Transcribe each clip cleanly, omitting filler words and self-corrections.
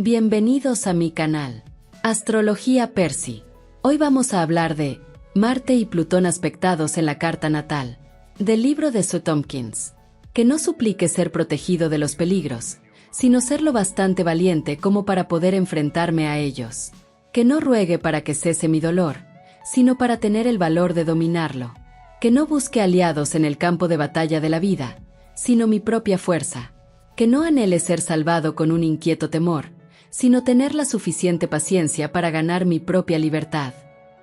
Bienvenidos a mi canal. Astrología Percy. Hoy vamos a hablar de Marte y Plutón aspectados en la carta natal, del libro de Sue Tompkins. Que no suplique ser protegido de los peligros, sino ser lo bastante valiente como para poder enfrentarme a ellos. Que no ruegue para que cese mi dolor, sino para tener el valor de dominarlo. Que no busque aliados en el campo de batalla de la vida, sino mi propia fuerza. Que no anhele ser salvado con un inquieto temor, sino tener la suficiente paciencia para ganar mi propia libertad.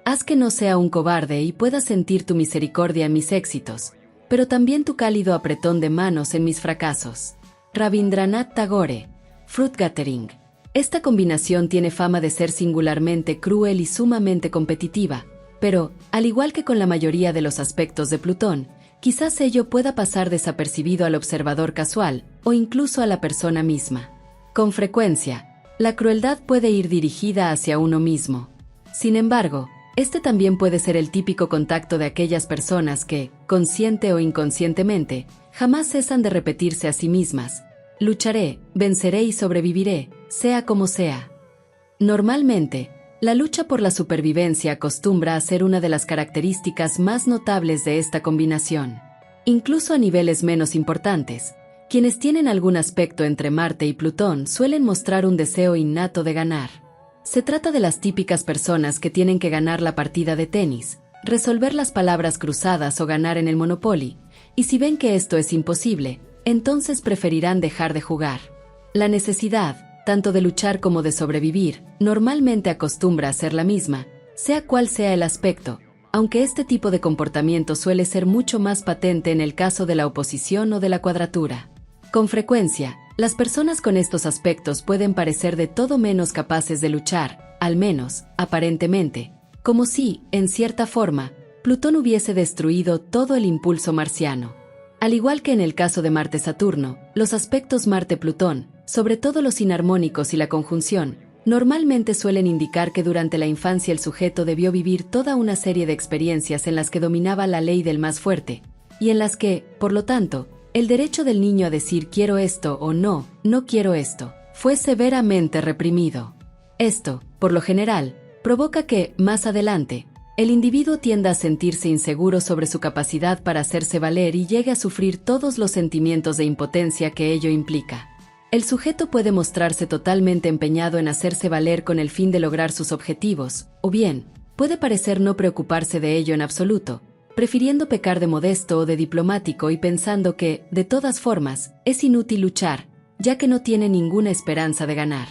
Haz que no sea un cobarde y pueda sentir tu misericordia en mis éxitos, pero también tu cálido apretón de manos en mis fracasos. Rabindranath Tagore, Fruit Gathering. Esta combinación tiene fama de ser singularmente cruel y sumamente competitiva, pero, al igual que con la mayoría de los aspectos de Plutón, quizás ello pueda pasar desapercibido al observador casual, o incluso a la persona misma. Con frecuencia, la crueldad puede ir dirigida hacia uno mismo. Sin embargo, este también puede ser el típico contacto de aquellas personas que, consciente o inconscientemente, jamás cesan de repetirse a sí mismas: lucharé, venceré y sobreviviré, sea como sea. Normalmente, la lucha por la supervivencia acostumbra a ser una de las características más notables de esta combinación. Incluso a niveles menos importantes, quienes tienen algún aspecto entre Marte y Plutón suelen mostrar un deseo innato de ganar. Se trata de las típicas personas que tienen que ganar la partida de tenis, resolver las palabras cruzadas o ganar en el Monopoly, y si ven que esto es imposible, entonces preferirán dejar de jugar. La necesidad, tanto de luchar como de sobrevivir, normalmente acostumbra a ser la misma, sea cual sea el aspecto, aunque este tipo de comportamiento suele ser mucho más patente en el caso de la oposición o de la cuadratura. Con frecuencia, las personas con estos aspectos pueden parecer de todo menos capaces de luchar, al menos, aparentemente, como si, en cierta forma, Plutón hubiese destruido todo el impulso marciano. Al igual que en el caso de Marte-Saturno, los aspectos Marte-Plutón, sobre todo los inarmónicos y la conjunción, normalmente suelen indicar que durante la infancia el sujeto debió vivir toda una serie de experiencias en las que dominaba la ley del más fuerte, y en las que, por lo tanto, el derecho del niño a decir quiero esto o no quiero esto, fue severamente reprimido. Esto, por lo general, provoca que, más adelante, el individuo tienda a sentirse inseguro sobre su capacidad para hacerse valer y llegue a sufrir todos los sentimientos de impotencia que ello implica. El sujeto puede mostrarse totalmente empeñado en hacerse valer con el fin de lograr sus objetivos, o bien, puede parecer no preocuparse de ello en absoluto, prefiriendo pecar de modesto o de diplomático y pensando que, de todas formas, es inútil luchar, ya que no tiene ninguna esperanza de ganar.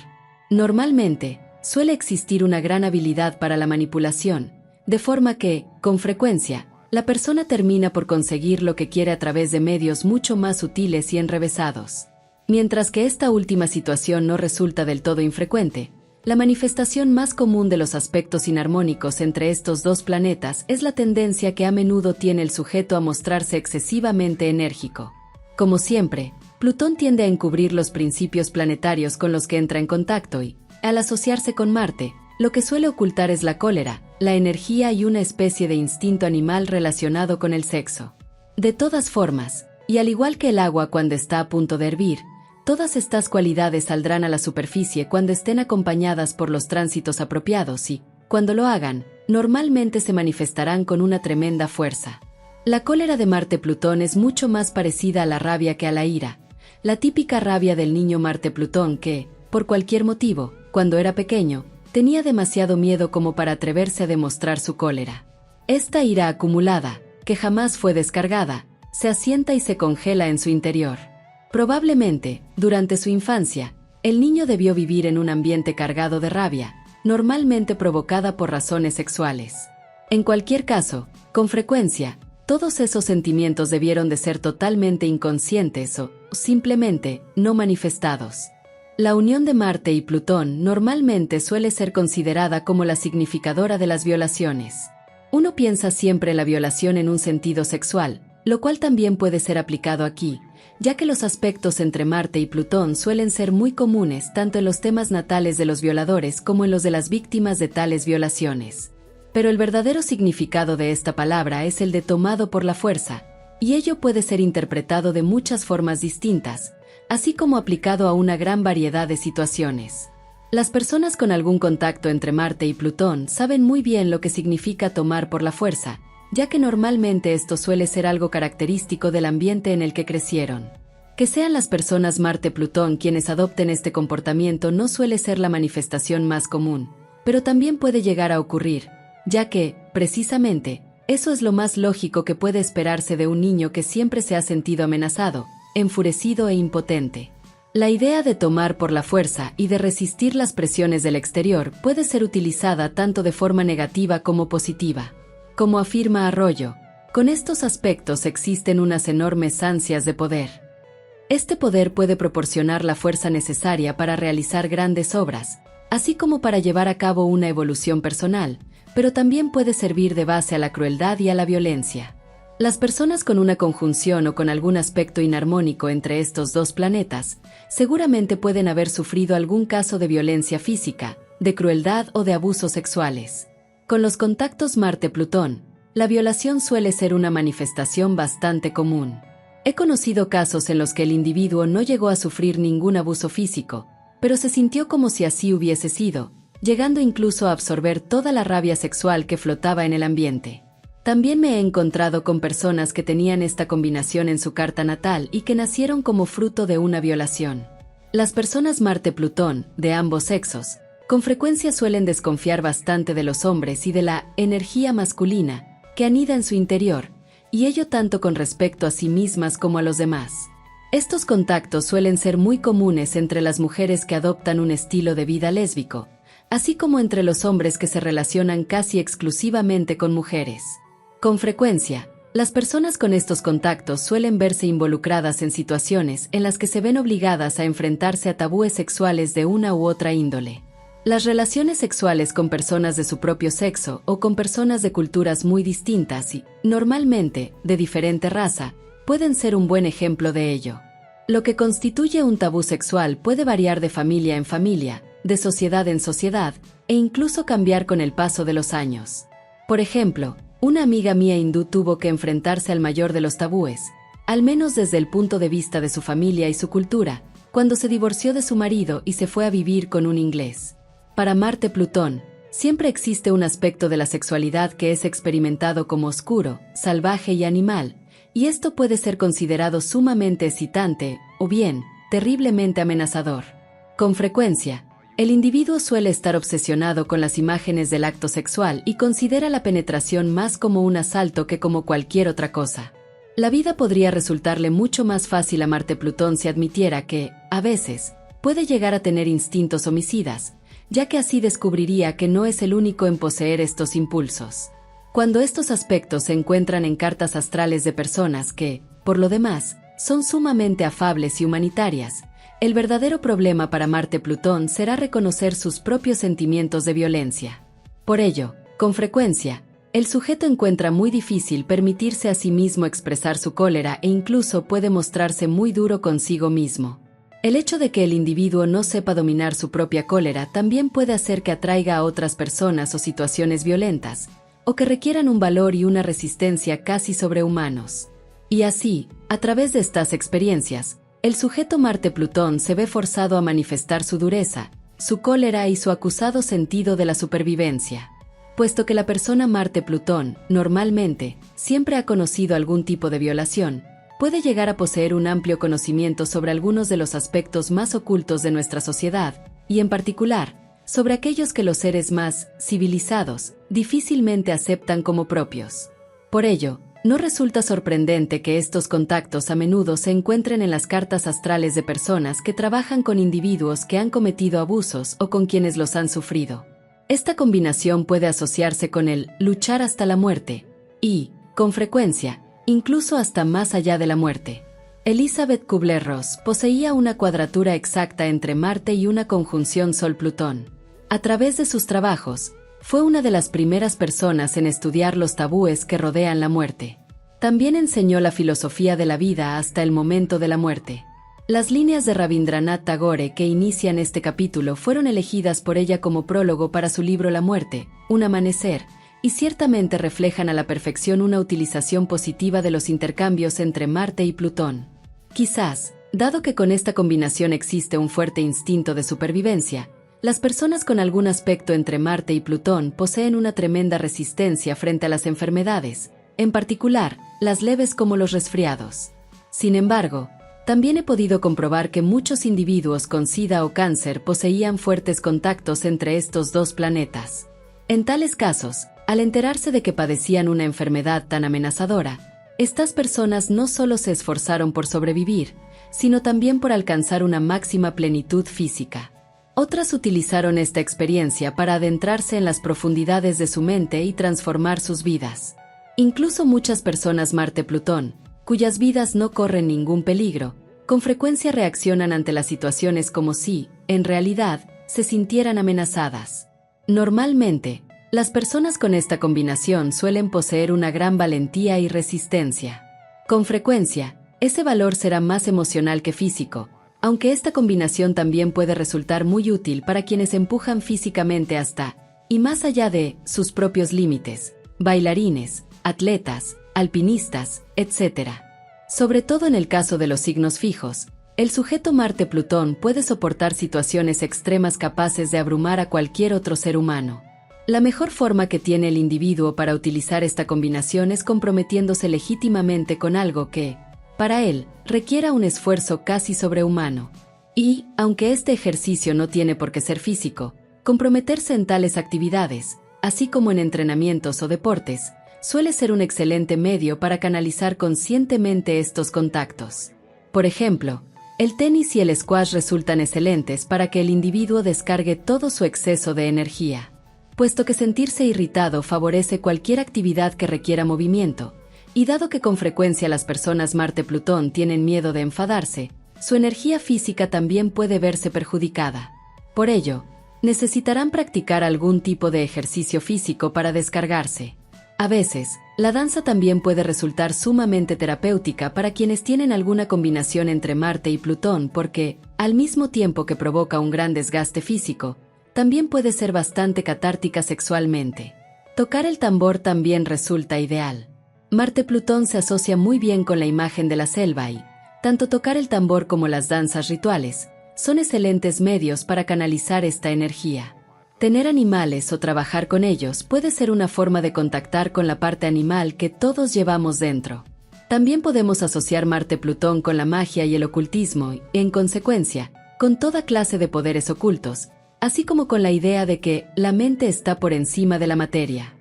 Normalmente, suele existir una gran habilidad para la manipulación, de forma que, con frecuencia, la persona termina por conseguir lo que quiere a través de medios mucho más sutiles y enrevesados. Mientras que esta última situación no resulta del todo infrecuente, la manifestación más común de los aspectos inarmónicos entre estos dos planetas es la tendencia que a menudo tiene el sujeto a mostrarse excesivamente enérgico. Como siempre, Plutón tiende a encubrir los principios planetarios con los que entra en contacto y, al asociarse con Marte, lo que suele ocultar es la cólera, la energía y una especie de instinto animal relacionado con el sexo. De todas formas, y al igual que el agua cuando está a punto de hervir, todas estas cualidades saldrán a la superficie cuando estén acompañadas por los tránsitos apropiados y, cuando lo hagan, normalmente se manifestarán con una tremenda fuerza. La cólera de Marte-Plutón es mucho más parecida a la rabia que a la ira, la típica rabia del niño Marte-Plutón que, por cualquier motivo, cuando era pequeño, tenía demasiado miedo como para atreverse a demostrar su cólera. Esta ira acumulada, que jamás fue descargada, se asienta y se congela en su interior. Probablemente, durante su infancia, el niño debió vivir en un ambiente cargado de rabia, normalmente provocada por razones sexuales. En cualquier caso, con frecuencia, todos esos sentimientos debieron de ser totalmente inconscientes o, simplemente, no manifestados. La unión de Marte y Plutón normalmente suele ser considerada como la significadora de las violaciones. Uno piensa siempre en la violación en un sentido sexual, lo cual también puede ser aplicado aquí, ya que los aspectos entre Marte y Plutón suelen ser muy comunes tanto en los temas natales de los violadores como en los de las víctimas de tales violaciones. Pero el verdadero significado de esta palabra es el de tomado por la fuerza, y ello puede ser interpretado de muchas formas distintas, así como aplicado a una gran variedad de situaciones. Las personas con algún contacto entre Marte y Plutón saben muy bien lo que significa tomar por la fuerza, ya que normalmente esto suele ser algo característico del ambiente en el que crecieron. Que sean las personas Marte-Plutón quienes adopten este comportamiento no suele ser la manifestación más común, pero también puede llegar a ocurrir, ya que, precisamente, eso es lo más lógico que puede esperarse de un niño que siempre se ha sentido amenazado, enfurecido e impotente. La idea de tomar por la fuerza y de resistir las presiones del exterior puede ser utilizada tanto de forma negativa como positiva. Como afirma Arroyo, con estos aspectos existen unas enormes ansias de poder. Este poder puede proporcionar la fuerza necesaria para realizar grandes obras, así como para llevar a cabo una evolución personal, pero también puede servir de base a la crueldad y a la violencia. Las personas con una conjunción o con algún aspecto inarmónico entre estos dos planetas, seguramente pueden haber sufrido algún caso de violencia física, de crueldad o de abusos sexuales. Con los contactos Marte-Plutón, la violación suele ser una manifestación bastante común. He conocido casos en los que el individuo no llegó a sufrir ningún abuso físico, pero se sintió como si así hubiese sido, llegando incluso a absorber toda la rabia sexual que flotaba en el ambiente. También me he encontrado con personas que tenían esta combinación en su carta natal y que nacieron como fruto de una violación. Las personas Marte-Plutón, de ambos sexos, con frecuencia suelen desconfiar bastante de los hombres y de la energía masculina que anida en su interior, y ello tanto con respecto a sí mismas como a los demás. Estos contactos suelen ser muy comunes entre las mujeres que adoptan un estilo de vida lésbico, así como entre los hombres que se relacionan casi exclusivamente con mujeres. Con frecuencia, las personas con estos contactos suelen verse involucradas en situaciones en las que se ven obligadas a enfrentarse a tabúes sexuales de una u otra índole. Las relaciones sexuales con personas de su propio sexo o con personas de culturas muy distintas y, normalmente, de diferente raza, pueden ser un buen ejemplo de ello. Lo que constituye un tabú sexual puede variar de familia en familia, de sociedad en sociedad, e incluso cambiar con el paso de los años. Por ejemplo, una amiga mía hindú tuvo que enfrentarse al mayor de los tabúes, al menos desde el punto de vista de su familia y su cultura, cuando se divorció de su marido y se fue a vivir con un inglés. Para Marte-Plutón, siempre existe un aspecto de la sexualidad que es experimentado como oscuro, salvaje y animal, y esto puede ser considerado sumamente excitante, o bien, terriblemente amenazador. Con frecuencia, el individuo suele estar obsesionado con las imágenes del acto sexual y considera la penetración más como un asalto que como cualquier otra cosa. La vida podría resultarle mucho más fácil a Marte-Plutón si admitiera que, a veces, puede llegar a tener instintos homicidas, ya que así descubriría que no es el único en poseer estos impulsos. Cuando estos aspectos se encuentran en cartas astrales de personas que, por lo demás, son sumamente afables y humanitarias, el verdadero problema para Marte-Plutón será reconocer sus propios sentimientos de violencia. Por ello, con frecuencia, el sujeto encuentra muy difícil permitirse a sí mismo expresar su cólera e incluso puede mostrarse muy duro consigo mismo. El hecho de que el individuo no sepa dominar su propia cólera también puede hacer que atraiga a otras personas o situaciones violentas, o que requieran un valor y una resistencia casi sobrehumanos. Y así, a través de estas experiencias, el sujeto Marte-Plutón se ve forzado a manifestar su dureza, su cólera y su acusado sentido de la supervivencia. Puesto que la persona Marte-Plutón, normalmente, siempre ha conocido algún tipo de violación, puede llegar a poseer un amplio conocimiento sobre algunos de los aspectos más ocultos de nuestra sociedad, y en particular, sobre aquellos que los seres más civilizados difícilmente aceptan como propios. Por ello, no resulta sorprendente que estos contactos a menudo se encuentren en las cartas astrales de personas que trabajan con individuos que han cometido abusos o con quienes los han sufrido. Esta combinación puede asociarse con el luchar hasta la muerte y, con frecuencia, incluso hasta más allá de la muerte. Elizabeth Kubler-Ross poseía una cuadratura exacta entre Marte y una conjunción Sol-Plutón. A través de sus trabajos, fue una de las primeras personas en estudiar los tabúes que rodean la muerte. También enseñó la filosofía de la vida hasta el momento de la muerte. Las líneas de Rabindranath Tagore que inician este capítulo fueron elegidas por ella como prólogo para su libro La muerte, un amanecer, y ciertamente reflejan a la perfección una utilización positiva de los intercambios entre Marte y Plutón. Quizás, dado que con esta combinación existe un fuerte instinto de supervivencia, las personas con algún aspecto entre Marte y Plutón poseen una tremenda resistencia frente a las enfermedades, en particular, las leves como los resfriados. Sin embargo, también he podido comprobar que muchos individuos con SIDA o cáncer poseían fuertes contactos entre estos dos planetas. En tales casos, al enterarse de que padecían una enfermedad tan amenazadora, estas personas no solo se esforzaron por sobrevivir, sino también por alcanzar una máxima plenitud física. Otras utilizaron esta experiencia para adentrarse en las profundidades de su mente y transformar sus vidas. Incluso muchas personas Marte-Plutón, cuyas vidas no corren ningún peligro, con frecuencia reaccionan ante las situaciones como si, en realidad, se sintieran amenazadas. Normalmente, las personas con esta combinación suelen poseer una gran valentía y resistencia. Con frecuencia, ese valor será más emocional que físico, aunque esta combinación también puede resultar muy útil para quienes empujan físicamente hasta, y más allá de, sus propios límites, bailarines, atletas, alpinistas, etc. Sobre todo en el caso de los signos fijos, el sujeto Marte-Plutón puede soportar situaciones extremas capaces de abrumar a cualquier otro ser humano. La mejor forma que tiene el individuo para utilizar esta combinación es comprometiéndose legítimamente con algo que, para él, requiera un esfuerzo casi sobrehumano. Y, aunque este ejercicio no tiene por qué ser físico, comprometerse en tales actividades, así como en entrenamientos o deportes, suele ser un excelente medio para canalizar conscientemente estos contactos. Por ejemplo, el tenis y el squash resultan excelentes para que el individuo descargue todo su exceso de energía, puesto que sentirse irritado favorece cualquier actividad que requiera movimiento, y dado que con frecuencia las personas Marte-Plutón tienen miedo de enfadarse, su energía física también puede verse perjudicada. Por ello, necesitarán practicar algún tipo de ejercicio físico para descargarse. A veces, la danza también puede resultar sumamente terapéutica para quienes tienen alguna combinación entre Marte y Plutón porque, al mismo tiempo que provoca un gran desgaste físico, también puede ser bastante catártica sexualmente. Tocar el tambor también resulta ideal. Marte-Plutón se asocia muy bien con la imagen de la selva y, tanto tocar el tambor como las danzas rituales, son excelentes medios para canalizar esta energía. Tener animales o trabajar con ellos puede ser una forma de contactar con la parte animal que todos llevamos dentro. También podemos asociar Marte-Plutón con la magia y el ocultismo y, en consecuencia, con toda clase de poderes ocultos, así como con la idea de que la mente está por encima de la materia.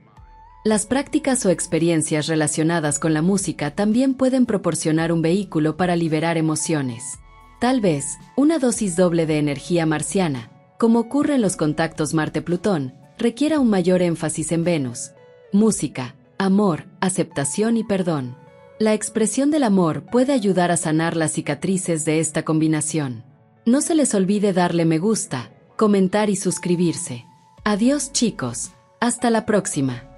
Las prácticas o experiencias relacionadas con la música también pueden proporcionar un vehículo para liberar emociones. Tal vez, una dosis doble de energía marciana, como ocurre en los contactos Marte-Plutón, requiera un mayor énfasis en Venus. Música, amor, aceptación y perdón. La expresión del amor puede ayudar a sanar las cicatrices de esta combinación. No se les olvide darle me gusta, comentar y suscribirse. Adiós chicos, hasta la próxima.